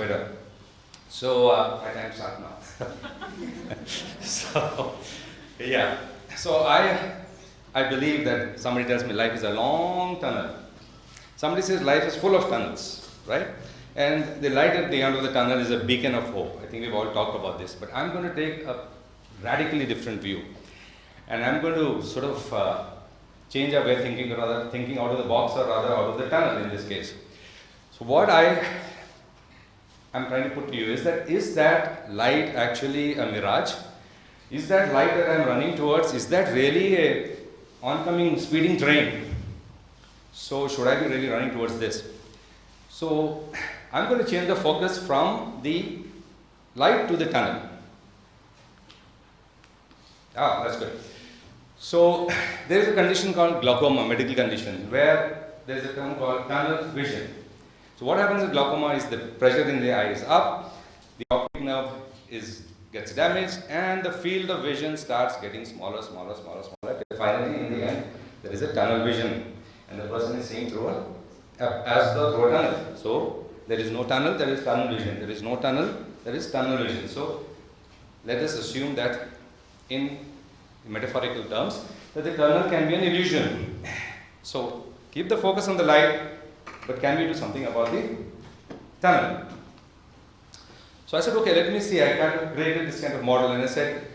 better. So my time starts now. So yeah. So I believe that somebody tells me life is a long tunnel. Somebody says life is full of tunnels, right? And the light at the end of the tunnel is a beacon of hope. I think we've all talked about this, but I'm going to take a radically different view. And I'm going to sort of change our way of thinking, or rather thinking out of the box, or rather out of the tunnel in this case. So what I'm trying to put to you is that light actually a mirage? Is that light that I'm running towards, is that really a oncoming speeding train? So should I be really running towards this? So I'm going to change the focus from the light to the tunnel. Ah, that's good. So there is a condition called glaucoma, medical condition, where there is a term called tunnel vision. So what happens with glaucoma is the pressure in the eye is up, the optic nerve gets damaged, and the field of vision starts getting smaller, smaller, smaller, smaller. Finally, in the end, there is a tunnel vision, and the person is seeing through through a tunnel. So there is no tunnel, there is tunnel vision. There is no tunnel, there is tunnel vision. So let us assume that in metaphorical terms, that the tunnel can be an illusion. So keep the focus on the light, but can we do something about the tunnel? So I said, okay, let me see. I kind of created this kind of model, and I said,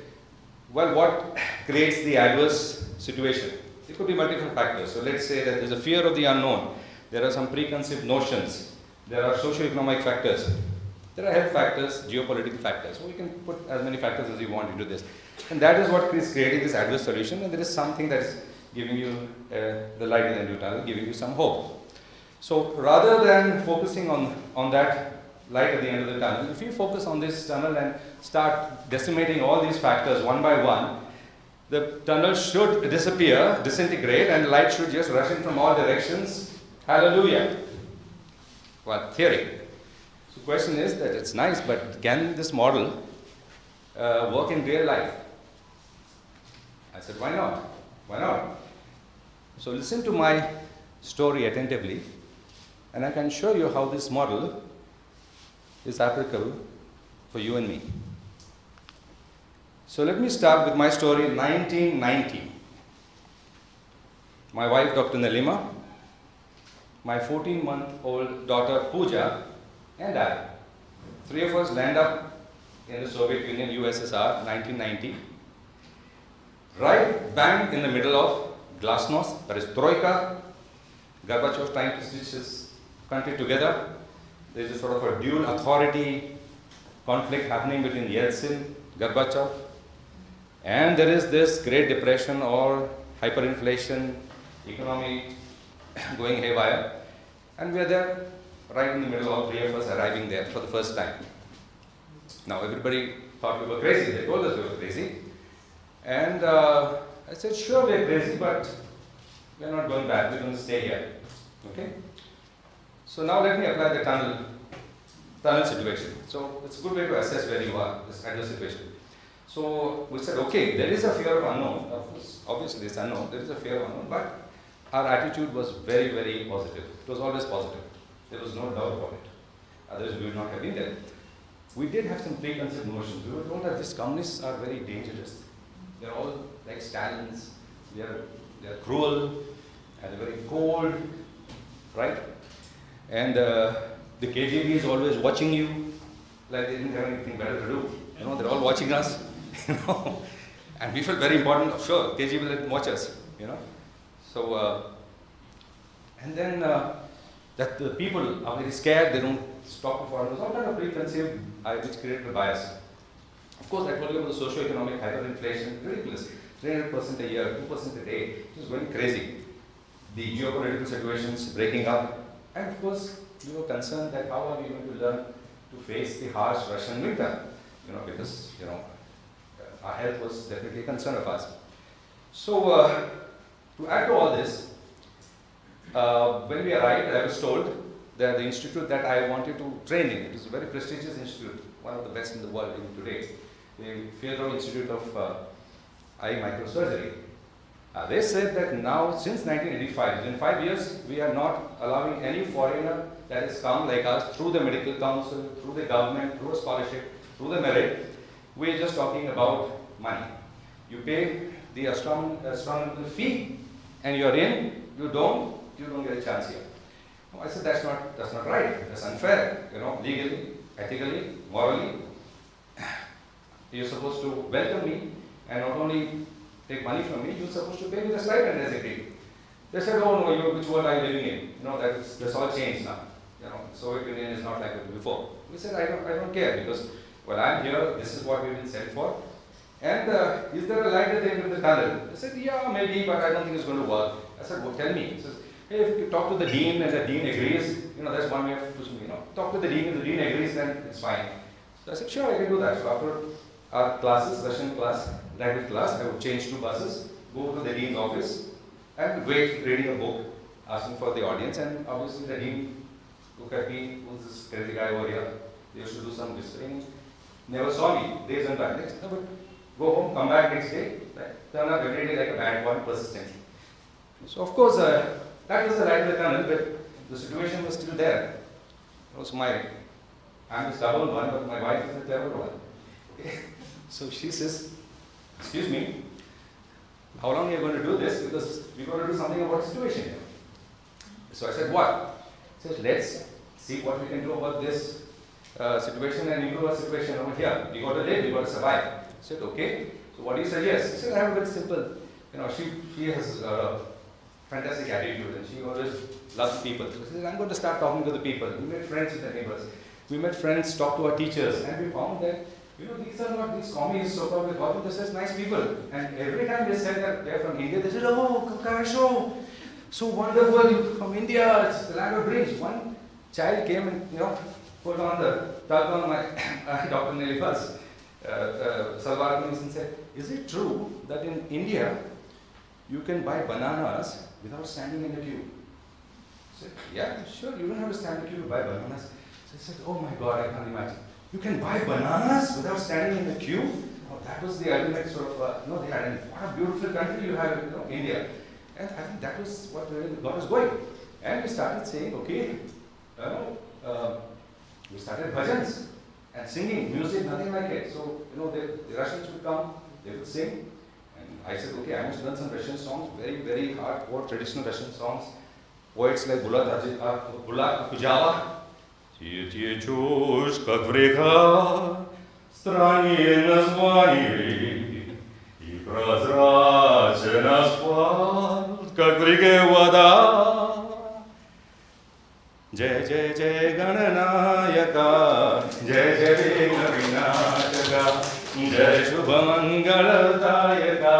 well, what creates the adverse situation? It could be multiple factors. So let's say that there's a fear of the unknown. There are some preconceived notions. There are socio-economic factors. There are health factors, geopolitical factors. So we can put as many factors as we want into this. And that is what is creating this adverse solution, and there is something that is giving you the light in the end of the tunnel, giving you some hope. So rather than focusing on that light at the end of the tunnel, if you focus on this tunnel and start decimating all these factors one by one, the tunnel should disappear, disintegrate, and light should just rush in from all directions. Hallelujah. Well, theory. So the question is that it's nice, but can this model work in real life? I said, why not? Why not? So listen to my story attentively, and I can show you how this model is applicable for you and me. So let me start with my story in 1990. My wife, Dr. Nalima, my 14-month-old daughter, Pooja, and I, three of us land up in the Soviet Union, USSR, 1990. Right bang in the middle of glasnost, perestroika, Gorbachev trying to stitch his country together. There is a sort of a dual authority conflict happening between Yeltsin, Gorbachev, and there is this Great Depression or hyperinflation, economy going haywire, and we are there right in the middle of three of us arriving there for the first time. Now everybody thought we were crazy, they told us we were crazy, and I said, sure, we are crazy, but we are not going back, we're going to stay here. Okay? So now let me apply the tunnel situation. So it's a good way to assess where you are, this adverse situation. So we said, okay, there is a fear of unknown. Obviously it's unknown, there is a fear of unknown, but our attitude was very, very positive. It was always positive. There was no doubt about it. Otherwise we would not have been there. We did have some preconceived notions. We were told that these communists are very dangerous. They're all like Stalins. They're cruel, and they're very cold, right? And the KGB is always watching you, like they didn't have anything better to do. You know, they're all watching us, you know. And we felt very important. Sure, KGB will watch us, you know. So, and then that the people are very scared. They don't stop for foreigners. All kind of preconceived, which created a bias. Of course, I told you about the socio-economic hyperinflation, ridiculous. 300% a year, 2% a day, it was going crazy. The geopolitical situations breaking up, and of course, we were concerned that how are we going to learn to face the harsh Russian winter? You know, because our health was definitely a concern of ours. So, to add to all this, when we arrived, I was told that the institute that I wanted to train in, it is a very prestigious institute, one of the best in the world even today, the Fyodorov Institute of Eye Microsurgery. They said that now, since 1985, in 5 years, we are not allowing any foreigner that has come like us through the medical council, through the government, through a scholarship, through the merit. We are just talking about money. You pay the astronomical fee, and you're in. You don't get a chance here. I said that's not right. That's unfair. Legally, ethically, morally, you're supposed to welcome me and not only take money from me, you're supposed to pay me the stipend as agreed. They said, oh no, which world are you living in? That's all changed now. Soviet Union is not like it before. We said, I don't care because, well, I'm here, this is what we've been sent for. And is there a light at the end of the tunnel? They said, yeah, maybe, but I don't think it's going to work. I said, well, tell me. He says, hey, if you talk to the dean and the dean agrees, that's one way of pushing me. Talk to the dean, if the dean agrees, then it's fine. So I said, sure, I can do that. So after our classes, Russian class, language class, I would change 2 buses, go to the dean's office, and wait, reading a book, asking for the audience, and obviously the dean looked at me, who's this crazy guy over here? They used to do some whispering. Never saw me, days and back. No, but go home, come back next day, turn up every day like a bad one, persistently. So of course, that was the light of the tunnel, but the situation was still there. Also I'm the stubborn one, but my wife is the clever one. Okay? So she says, excuse me, how long are you going to do this? Because we're going to do something about the situation here. So I said, what? She said, let's see what we can do about this situation and improve our situation over here. We got to live, we got to survive. I said, okay. So what do you suggest? He said, I have a very simple, she has a fantastic attitude and she always loves people. So she said, I'm going to start talking to the people. We made friends with the neighbors. We made friends, talked to our teachers, and we found that, these are not these commies, so-called, all they're just nice people. And every time they said that they're from India, they said, oh, Kakash, so wonderful, from India, it's the land of dreams. One child came and, put on the tug on my Dr. Nilifa's salwar kameez and said, is it true that in India, you can buy bananas without standing in a queue? I said, yeah, sure, you don't have to stand in a queue to buy bananas. So I said, oh my God, I can't imagine. You can buy bananas without standing in a queue? That was the ultimate sort of, they had, and what a beautiful country you have, India. And I think that was what really got us going. And we started saying, okay, we started bhajans and singing, music, nothing like it. So, the Russians would come, they would sing. And I said, okay, I must learn some Russian songs, very, very hardcore traditional Russian songs. Poets like Bulat Akujava. Течешь, как в река, страннее название, и прозрачен асфальт, как в реке вода. Jai Jai Jai Gananayaka, Jai Jai Vigna Vinashaka, Jai Shubha Mangaladayaka,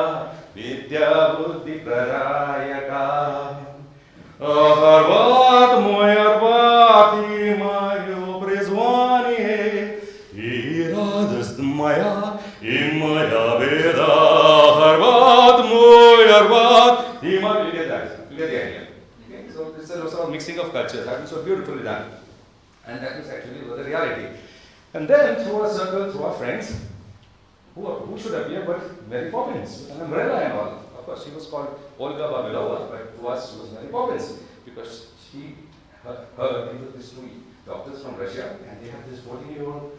Vidya Buddhi Pradayaka. Арбат мой, Арбат, и мое призвание, и радость моя, и моя беда. Арбат мой, Арбат, и моя... You get that? You get the idea? Okay? So it's a sort of mixing of cultures, having so beautifully done. And that was actually the reality. And then through our circle, through our friends, who should appear but Mary Poppins, with an umbrella and all. Of course, she was called Olga Babilova, but to us she was Mary Poppins because these were these 2 doctors from Russia and they have this 14-year-old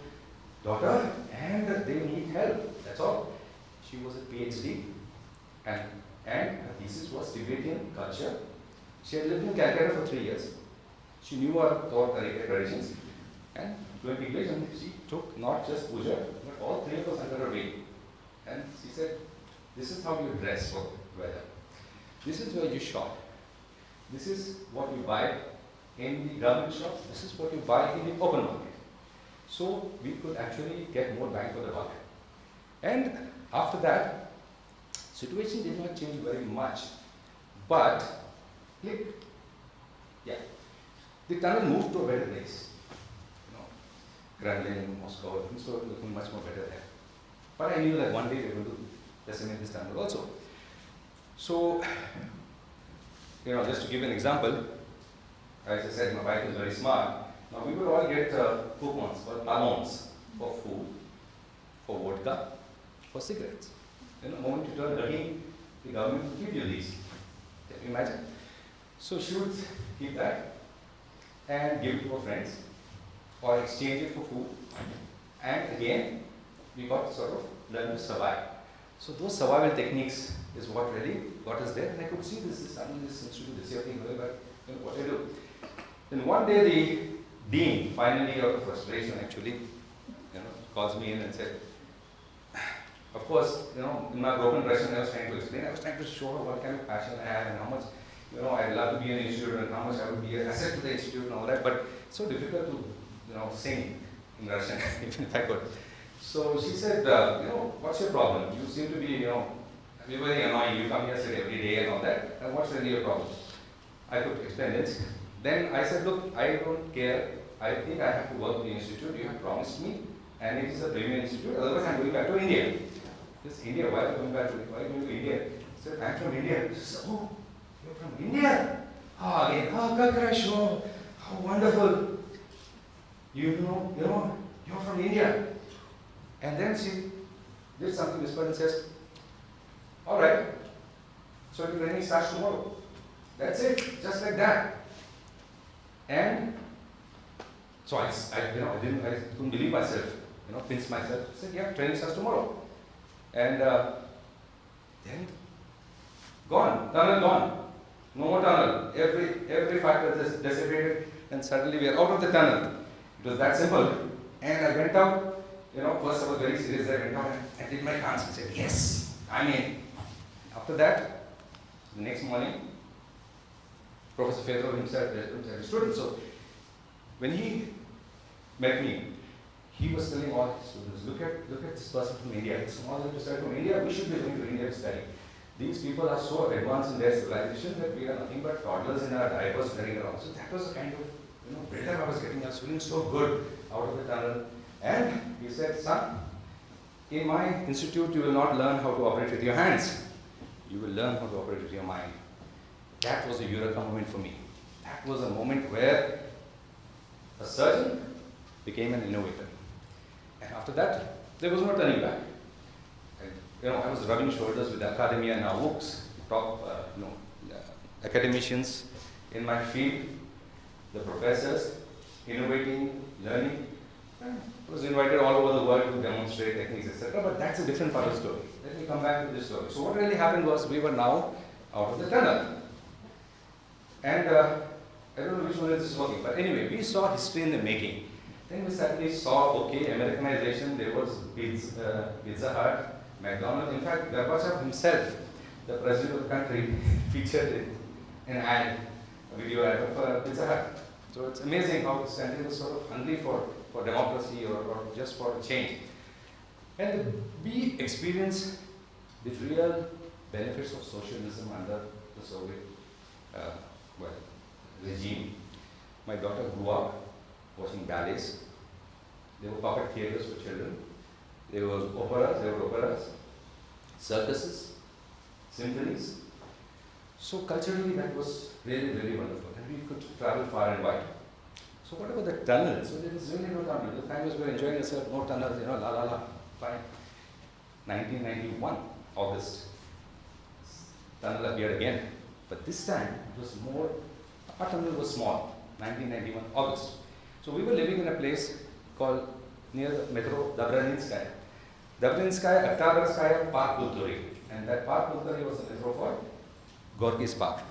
daughter and they need help. That's all. She was a PhD and her thesis was Tibetan culture. She had lived in Calcutta for 3 years. She knew our traditions and fluent English, and she took not just puja but all 3 of us under her wing. And she said, this is how you dress for weather. This is where you shop. This is what you buy in the government shops. This is what you buy in the open market. So we could actually get more bang for the buck. And after that, situation did not change very much. But, click. Yeah. The tunnel moved to a better place. Kremlin, Moscow, things were looking much more better there. But I knew that one day we were going to decimate this tunnel also. So, just to give an example, as I said, my wife is very smart. Now we would all get coupons or allowance for food, for vodka, for cigarettes. The moment you turn 13, the government will give you these. Can you imagine? So she would keep that and give it to her friends or exchange it for food. And again, we got to sort of learn to survive. So those survival techniques is what really got us there. And I could see this institute, this year thing, but you know, what I do. Then one day the dean, finally out of frustration actually, calls me in and said, of course, in my broken Russian I was trying to explain, I was trying to show her what kind of passion I have and how much, I'd love to be an institute and how much I would be an asset to the institute and all that, but it's so difficult to, sing in Russian, even if I could. So she said, what's your problem? You seem to be, very annoying. You come here sit every day and all that. And what's really your problem? I could explain it. Then I said, look, I don't care. I think I have to work with the institute. You have promised me, and it is a premier institute. Otherwise, I'm going back to India. This India, why are you going back to India? Why are you going to India? I said, I'm from India. She said, oh, you're from India? Again, Kakrasho, how wonderful. You're from India. And then she did something whispered and says, all right, so the training starts tomorrow. That's it, just like that. And so I couldn't believe myself, pinched myself. I said, yeah, training starts tomorrow. And then gone, tunnel gone. No more tunnel. Every factor is dissipated, and suddenly we are out of the tunnel. It was that simple. And I went out, first I was very serious. I went out and did my dance and said, yes, I'm in. After that, the next morning, Professor Fedorov himself had a student. So when he met me, he was telling all his students, look at this person from India. It's from all the study from India. We should be going to India to study. These people are so advanced in their civilization that we are nothing but toddlers in our diapers running around. So that was the kind of build-up I was getting. I was feeling so good out of the tunnel. And he said, son, in my institute you will not learn how to operate with your hands. You will learn how to operate with your mind. That was a eureka moment for me. That was a moment where a surgeon became an innovator. And after that, there was no turning back. And, I was rubbing shoulders with the Academia Nauks, top academicians in my field, the professors, innovating, learning. I was invited all over the world to demonstrate techniques, etc. But that's a different part of the story. Let me come back to this story. So what really happened was we were now out of the tunnel. And I don't know which one is working, but anyway, we saw history in the making. Then we suddenly saw, okay, Americanization, there was Pizza Hut, McDonald's. In fact, Gorbachev himself, the president of the country, featured an ad, a video ad of Pizza Hut. So it's amazing how this country was sort of hungry for democracy or just for a change. And we experienced the real benefits of socialism under the Soviet regime. My daughter grew up watching ballets. There were puppet theaters for children. There were operas, circuses, symphonies. So culturally that was really, really wonderful. And we could travel far and wide. So what about the tunnel? So there was really no tunnel. The families were enjoying themselves, no tunnels, fine. 1991, August. Tunnel appeared again. But this time it was more, our tunnel was small, 1991, August. So we were living in a place called near the metro Dobroninskaya. Dobroninskaya, Oktyabrskaya, Park Bulturi. And that Park Bulturi was the metro for Gorky's Park.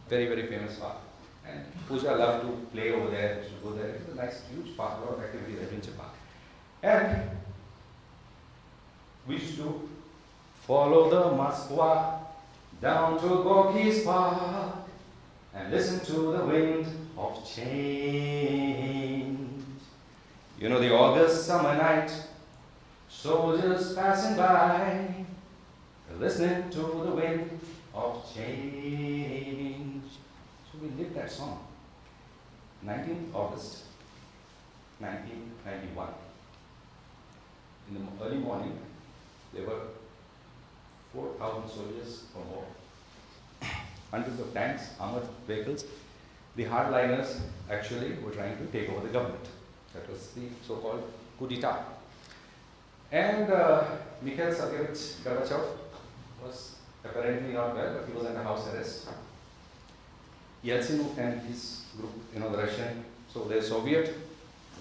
Very, very famous park. And Pooja loved to play over there, she used to go there. It was a nice, huge park, a lot of activities, adventure park. And we used to follow the Moskva down to Gorky's Park and listen to the wind of change. The August summer night, soldiers passing by, listening to the wind of change. So we lived that song. 19th August, 1991. In the early morning, there were 4,000 soldiers or more. Hundreds of tanks, armored vehicles. The hardliners actually were trying to take over the government. That was the so-called coup d'etat. And Mikhail Sergeyevich Gorbachev was apparently not well, but he was under house arrest. Yeltsin and his group, the Russian, so the Soviet,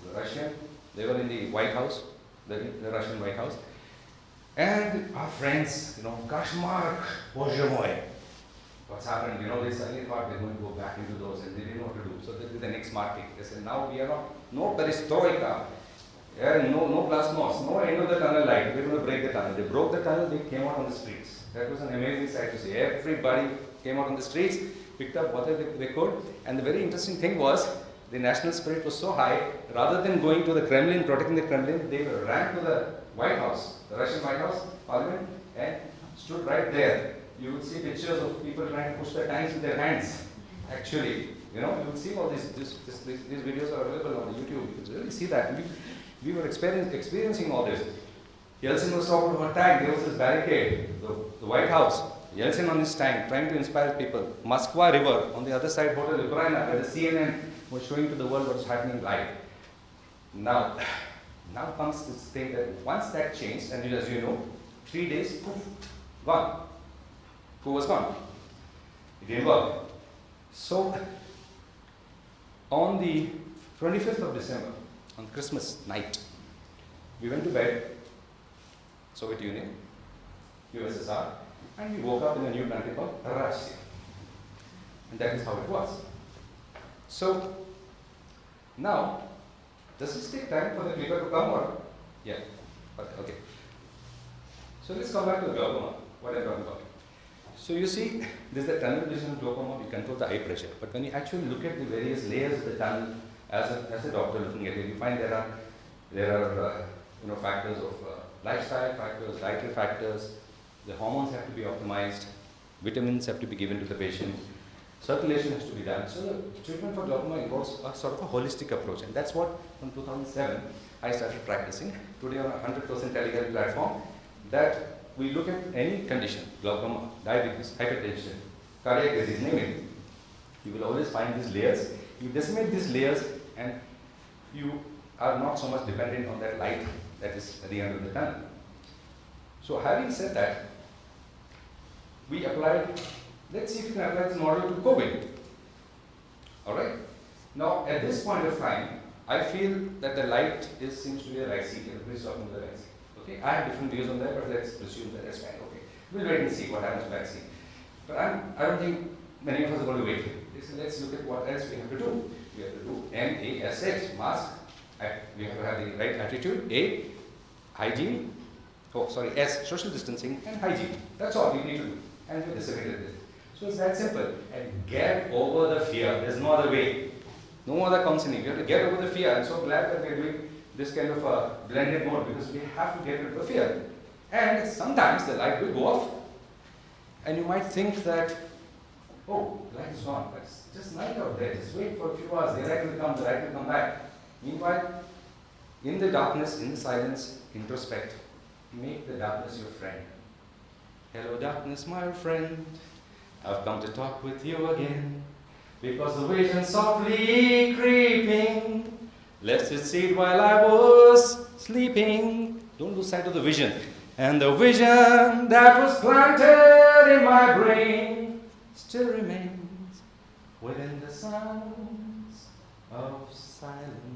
the Russian, they were in the White House, the Russian White House. And our friends, Kashmark, Bozhe moi. What's happened? They suddenly thought they're going to go back into those and they didn't know what to do. So they did the next market. They said, now we are no perestroika, no glasnost, no end of the tunnel light. We're going to break the tunnel. They broke the tunnel, they came out on the streets. That was an amazing sight to see. Everybody came out on the streets, picked up whatever they could. And the very interesting thing was, the national spirit was so high, rather than going to the Kremlin, protecting the Kremlin, they ran to the White House, the Russian White House, Parliament, and stood right there. You would see pictures of people trying to push their tanks with their hands. Actually, you would see all these videos are available on YouTube. You could really see that. We were experiencing all this. Yeltsin was talking about tank. There was this barricade, the White House. Yeltsin on his tank, trying to inspire people. Moskva River, on the other side, Hotel Ukraina, where the CNN was showing to the world what was happening live. Now comes this thing that once that changed, and as you know, 3 days, poof, gone. Who was gone? It didn't work. So, on the 25th of December, on Christmas night, we went to bed, Soviet Union, USSR, and we woke up in a new country called Russia. And that is how it was. So, now, does it take time for the clicker to come or? Yeah, okay. So let's come back to the glaucoma, what I'm talking about. So you see, there's the tunnel vision glaucoma, we control the eye pressure. But when you actually look at the various layers of the tunnel, as a doctor looking at it, you find there are factors of lifestyle factors, dietary factors, the hormones have to be optimized, vitamins have to be given to the patient, circulation has to be done. So the treatment for glaucoma involves a sort of a holistic approach, and that's what from 2007 I started practicing. Today on a 100% telehealth platform, that we look at any condition, glaucoma, diabetes, hypertension, cardiac disease, name it. You will always find these layers. You decimate these layers and you are not so much dependent on that light that is at the end of the tunnel. So having said that, we applied, let's see if we can apply this model to COVID. Alright? Now at this point of time, I feel that the light seems to be a vaccine. Everybody's talking about the vaccine. Okay, I have different views on that, but let's presume that that's fine. Okay, we'll wait and see what happens to vaccine. But I don't think many of us are going to wait. Let's look at what else we have to do. We have to do MASH, mask. We have to have the right attitude. A, hygiene. S, social distancing and hygiene. That's all we need to do. And we disseminated this. So it's that simple. And get over the fear. There's no other way. No other counseling. You have to get over the fear. I'm so glad that we're doing this kind of a blended mode because we have to get rid of the fear. And sometimes the light will go off. And you might think that, oh, the light is gone. But it's just night out there. Just wait for a few hours. The light will come back. Meanwhile, in the darkness, in the silence, introspect. Make the darkness your friend. Hello darkness, my friend. I've come to talk with you again. Because the vision softly creeping left its seed while I was sleeping. Don't lose sight of the vision. And the vision that was planted in my brain still remains within the sounds of silence.